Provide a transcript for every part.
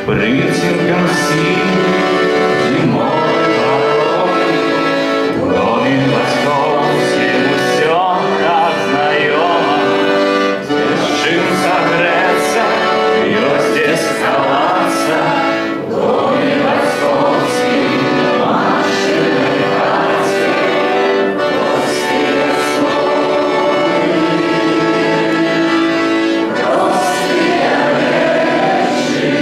Притінкам всім зимою порой, кроме батьков всем усё так знайомо. Здесь чим согреться, пиво здесь сховаться, в доме отцовским, в машиной хате, русские слои, русские речи.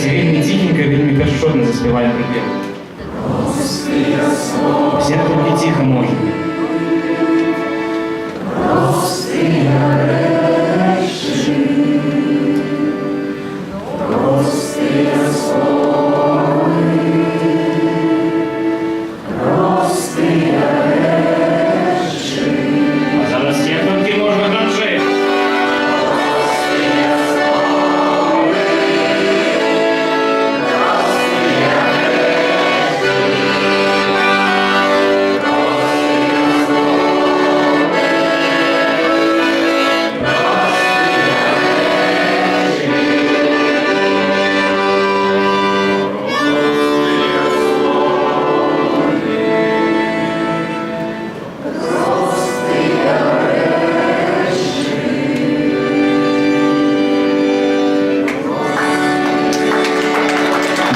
Вельми тихенько, вельми першотно заспіваємо припів. Всім тільки тихо можна. А зараз всім тільки можна гранжи.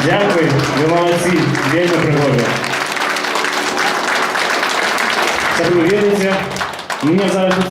Дякую, ви молодці, вельми пригодно. Так ви вірите, мені зараз